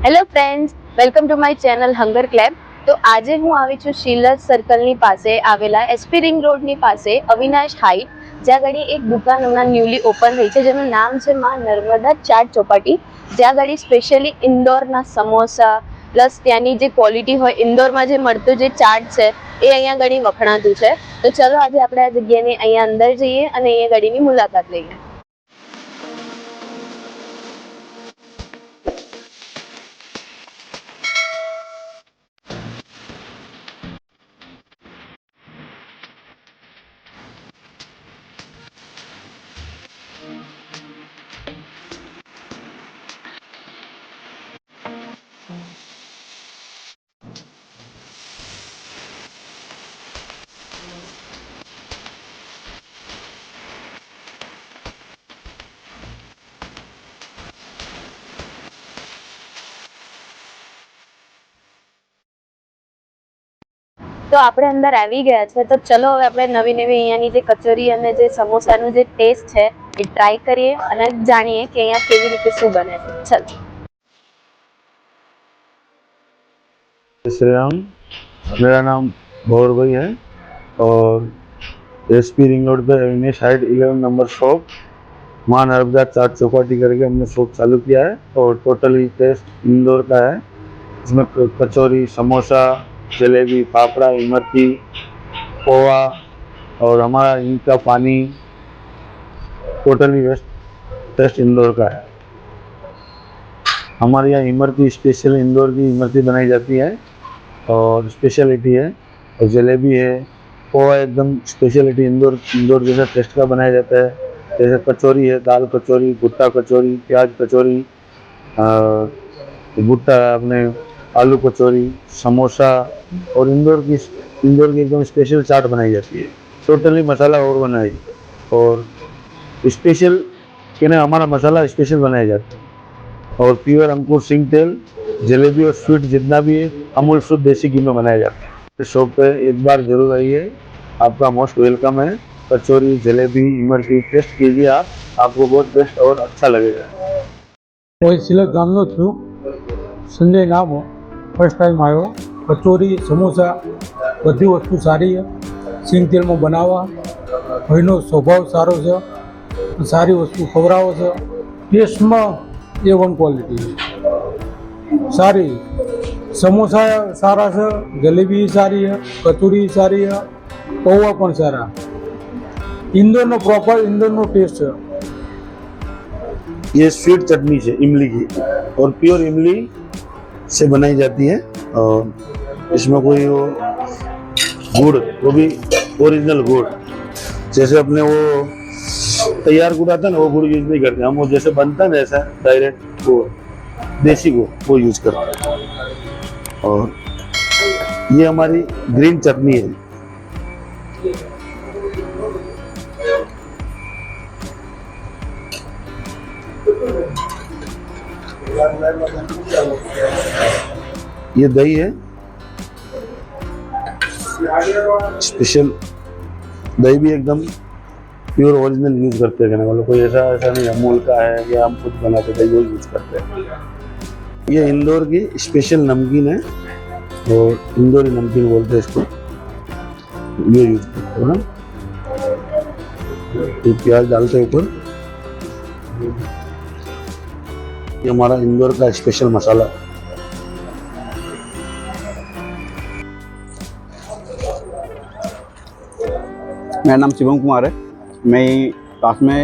Hello friends, welcome to my channel hunger club. તો આજે હું આવી છું શીલજ સર્કલની પાસે આવેલા એસપી રિંગ રોડની પાસે અવિનાશ હાઇટ, જ્યાં આગળ એક દુકાન હમણાં ન્યૂલી ઓપન થઈ છે જેનું નામ છે માં નર્મદા ચાટ ચોપાટી. જ્યાં આગળ સ્પેશિયલી ઇન્દોરના સમોસા પ્લસ ત્યાંની જે ક્વોલિટી હોય, ઇન્દોરમાં જે મળતું જે ચાટ છે એ અહીંયા આગળ વખણાતું છે. તો ચલો આજે આપણે આ જગ્યાની અહીંયા અંદર જઈએ અને અહીંયા ગાડીની મુલાકાત લઈએ. તો આપણે અંદર આવી ગયા છે, તો ચલો હવે આપણે નવી અહીંયાની જે કચોરી અને જે સમોસાનું જે ટેસ્ટ છે એ ટ્રાય કરીએ અને જાણીએ કે અહીંયા કેવી રીતે શું બને છે. ચલો. श्री राम, मेरा नाम भौर भाई है और एसपी रिंग रोड पे अविनाश हाइट 11 नंबर शॉप मां नर्मदा चाट चौपाटी करके हमने शॉप चालू किया है और टोटली टेस्ट इंदौर का है. इसमें कचौरी, समोसा, जलेबी, फाफड़ा, इमरती, पोहा और हमारा इनका पानी टोटली टेस्ट इंदौर का है. हमारे यहाँ इमरती स्पेशल इंदौर की इमरती बनाई जाती है और स्पेशलिटी है. और जलेबी है, पोहा एकदम स्पेशलिटी इंदौर जैसा टेस्ट का बनाया जाता है. जैसे कचौरी है, दाल कचौरी, भुट्टा कचौरी, प्याज कचौरी, भुट्टा अपने आलू कचौरी, समोसा और इंदौर की एकदम स्पेशल चाट बनाई जाती है. टोटली मसाला और बनाई और स्पेशल कहने हमारा मसाला स्पेशल बनाया जाता है. और प्योर अंकुर सिंह तेल, जलेबी और स्वीट जितना भी है अमूल शुद्ध देसी घी में बनाया जाता है. इस शॉप पे एक बार जरूर आइए, आपका मोस्ट वेलकम है. कचौरी, जलेबी, इमरती टेस्ट कीजिए आपको बहुत बेस्ट और अच्छा लगेगा. હું સિલજ ગામનો છું, સંજય નામ. ફર્સ્ટ ટાઈમ આવ્યો. કચોરી, સમોસા બધી વસ્તુ સારી છે. સિંગ તેલમાં બનાવવા, ભાઈનો સ્વભાવ સારો છે, સારી વસ્તુ ખવડાવે છે. ટેસ્ટમાં A1 ક્વોલિટી સારી. સમોસા સારા છે, જલેબી સારી છે, કચોરી સારી છે, પૌવા પણ સારા. इंदौर प्रॉपर इंदौर टेस्ट है. ये स्वीट चटनी है इमली की और प्योर इमली से बनाई जाती है. और इसमें कोई वो गुड़, वो भी ओरिजिनल गुड़, जैसे अपने वो तैयार गुड़ आता है ना, वो गुड़ यूज नहीं करते हम. वो जैसे बनता है ना ऐसा डायरेक्ट वो देसी गुड़ वो यूज करते हैं. और ये हमारी ग्रीन चटनी है. ये दही है, स्पेशल दही भी एकदम प्योर ओरिजिनल यूज करते हैं. कहने वालों कोई ऐसा नहीं अमूल का है या हम खुद बनाते दही वो यूज करते हैं. ये इंदौर की स्पेशल नमकीन है और इंदौरी नमकीन बोलते हैं इसको. ये यूज करते हो ना. ये प्याज डालते हैं ऊपर. ये हमारा इंदौर का स्पेशल मसाला. मेरा नाम शिवम कुमार है. मैं पास में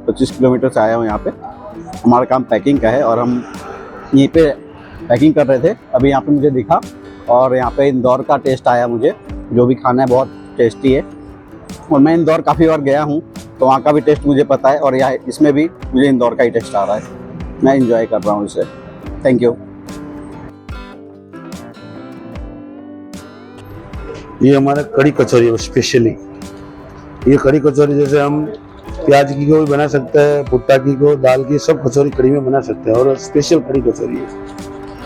25 किलोमीटर से आया हूँ यहाँ पे. हमारा काम पैकिंग का है और हम यहीं पे पैकिंग कर रहे थे. अभी यहाँ पे मुझे दिखा और यहाँ पे इंदौर का टेस्ट आया मुझे. जो भी खाना है बहुत टेस्टी है और मैं इंदौर काफ़ी बार गया हूँ तो वहाँ का भी टेस्ट मुझे पता है और यहाँ इसमें भी मुझे इंदौर का ही टेस्ट आ रहा है. मैं इंजॉय कर रहा हूँ इसे. Thank you. ये हमारा कड़ी कचौरी है स्पेशली. ये कड़ी कचौरी जैसे हम प्याज की को भी बना सकते हैं, भुट्टा की को, दाल की, सब कचौरी कड़ी में बना सकते हैं. और स्पेशल कड़ी कचौरी है.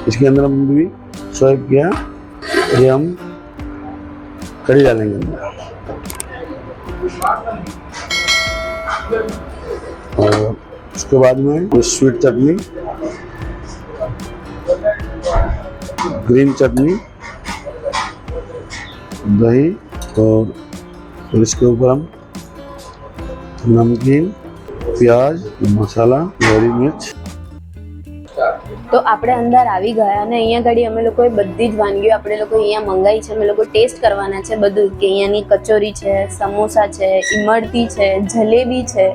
इसके अंदर हम भी स्वाइप किया, ये हम कड़ी डालेंगे अंदर. और उसके बाद में स्वीट चटनी ग्रीन चटनी, दही और इसके ऊपर हम नमकीन, प्याज, मसाला, हरी मिर्च। તો આપણે અંદર આવી ગયા અને અહીંયા ગાડી અમે લોકોએ બધી જ વાનગીઓ આપણે લોકો અહીંયા મંગાવી છે. અમે લોકો ટેસ્ટ કરવાના છે બધું, કે અહીંયાની કચોરી છે, સમોસા છે, ઇમરતી છે, જલેબી છે,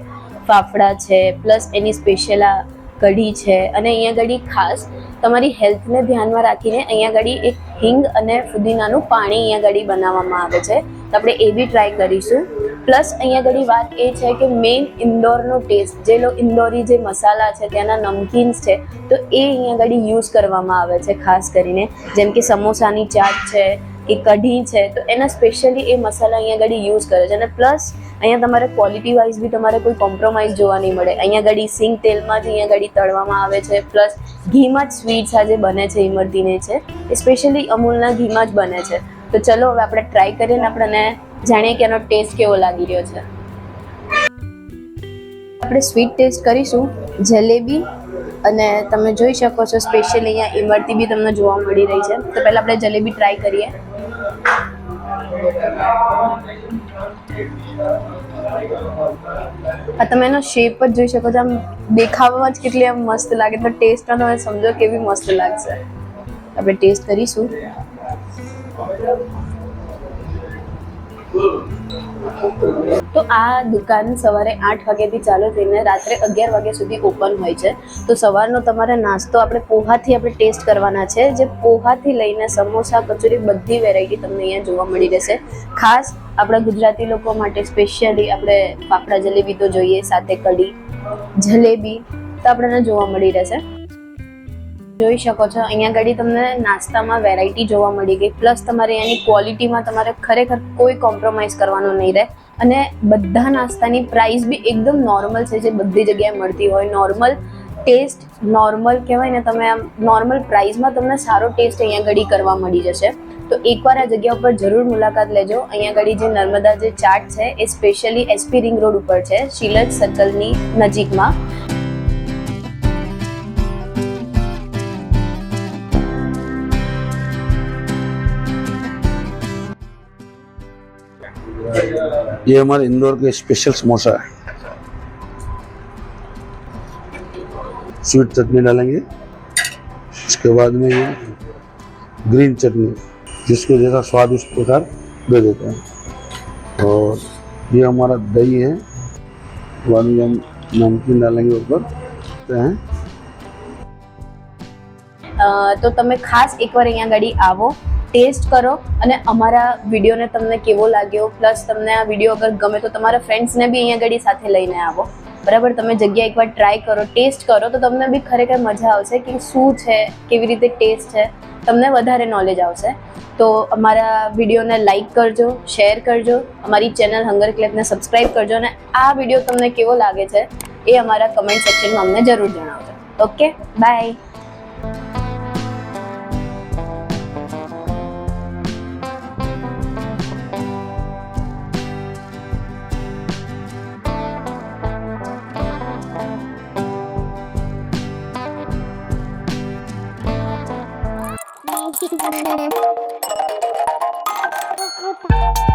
ફાફડા છે, પ્લસ એની સ્પેશિયલ આ કઢી છે. અને અહીંયા ગાડી ખાસ તમારી હેલ્થને ધ્યાનમાં રાખીને અહીંયા ગાડી એક હિંગ અને ફુદીનાનું પાણી અહીંયા ગાડી બનાવવામાં આવે છે. તો આપણે એ બી ટ્રાય કરીશું. પ્લસ અહીંયા ઘણી વાત એ છે કે મેઇન ઇન્દોરનો ટેસ્ટ, ઇન્દોરી જે મસાલા છે, ત્યાંના નમકીન્સ છે, તો એ અહીંયા ઘડી યુઝ કરવામાં આવે છે ખાસ કરીને. જેમ કે સમોસાની ચાટ છે કે કઢી છે, તો એના સ્પેશિયલી એ મસાલા અહીંયા ઘડી યુઝ કરે છે. અને પ્લસ અહીંયા તમારે ક્વોલિટી વાઇઝ બી તમારે કોઈ કોમ્પ્રોમાઇઝ જોવા નહીં મળે. અહીંયા ઘડી સિંગ તેલમાં જ અહીંયા ઘડી તળવામાં આવે છે. પ્લસ ઘીમાં જ સ્વીટ્સ આ જે બને છે ઇમરતીને છે એ સ્પેશિયલી અમૂલના ઘીમાં જ બને છે. તો ચલો હવે આપણે ટ્રાય કરીએ ને આપણને જાણીએ કે એનો ટેસ્ટ કેવો લાગી રહ્યો છે. આપણે સ્વીટ ટેસ્ટ કરીશું, જલેબી, અને તમે જોઈ શકો છો સ્પેશિયલ અહીંયા ઇમરતી બી તમને જોવા મળી રહી છે. તો પહેલાં આપણે જલેબી ટ્રાય કરીએ. આ તમે એનો શેપ જ જોઈ શકો છો, આમ દેખાવામાં જ કેટલી આમ મસ્ત લાગે. તો ટેસ્ટમાં તમે સમજો કેવી મસ્ત લાગશે. આપણે ટેસ્ટ કરીશું. તો આ દુકાન સવારે 8 વાગ્યાથી ચાલુ થઈને રાત્રે 11 વાગ્યા સુધી ઓપન હોય છે. તો સવારનો તમારે નાસ્તો આપણે પોહાથી આપણે ટેસ્ટ કરવાના છે. જે પોહાથી લઈને સમોસા, કચોરી, બધી વેરાયટી તમને અહીંયા જોવા મળી રહેશે. ખાસ આપણા ગુજરાતી લોકો માટે સ્પેશિયલી આપણે ફાફડા જલેબી તો જોઈએ, સાથે કઢી, જલેબી તો આપણને જોવા મળી રહેશે. જોઈ શકો છો અહીંયા ગાડી તમને નાસ્તામાં વેરાયટી જોવા મળી ગઈ. પ્લસ તમારે અહીંયાની ક્વોલિટીમાં તમારે ખરેખર કોઈ કોમ્પ્રોમાઇઝ કરવાનું નહીં રહે. અને બધા નાસ્તાની પ્રાઇસ બી એકદમ નોર્મલ છે, જે બધી જગ્યાએ મળતી હોય. નોર્મલ ટેસ્ટ, નોર્મલ કહેવાય ને, તમે આમ નોર્મલ પ્રાઇસમાં તમને સારો ટેસ્ટ અહીંયા ગાડી કરવા મળી જશે. તો એકવાર આ જગ્યા ઉપર જરૂર મુલાકાત લેજો. અહીંયા ગાડી જે નર્મદા જે ચાટ છે એ સ્પેશિયલી એસપી રિંગ રોડ ઉપર છે, શિલજ સર્કલની નજીકમાં. ये हमारे इंदौर के स्पेशल समोसा है. स्वीट चटनी डालेंगे, उसके बाद में ये ग्रीन चटनी, जिसको जैसा स्वाद उस प्रकार दे देते हैं. और ये हमारा दही है, बाद में हम नमकीन डालेंगे ऊपर हैं. તો તમે ખાસ એકવાર અહીંયા ગાડી આવો, ટેસ્ટ કરો, અને અમારા વિડીયોને તમને કેવો લાગ્યો, પ્લસ તમને આ વિડીયો અગર ગમે તો તમારા ફ્રેન્ડ્સને બી અહીંયા ગાડી સાથે લઈને આવો. બરાબર, તમે જગ્યા એકવાર ટ્રાય કરો, ટેસ્ટ કરો, તો તમને બી ખરેખર મજા આવશે કે શું છે, કેવી રીતે ટેસ્ટ છે, તમને વધારે નોલેજ આવશે. તો અમારા વિડીયોને લાઈક કરજો, શેર કરજો, અમારી ચેનલ હંગર ક્લેબને સબસ્ક્રાઈબ કરજો, અને આ વિડીયો તમને કેવો લાગે છે એ અમારા કમેન્ટ સેક્શનમાં અમને જરૂર જણાવજો. Okay, bye. Thank you.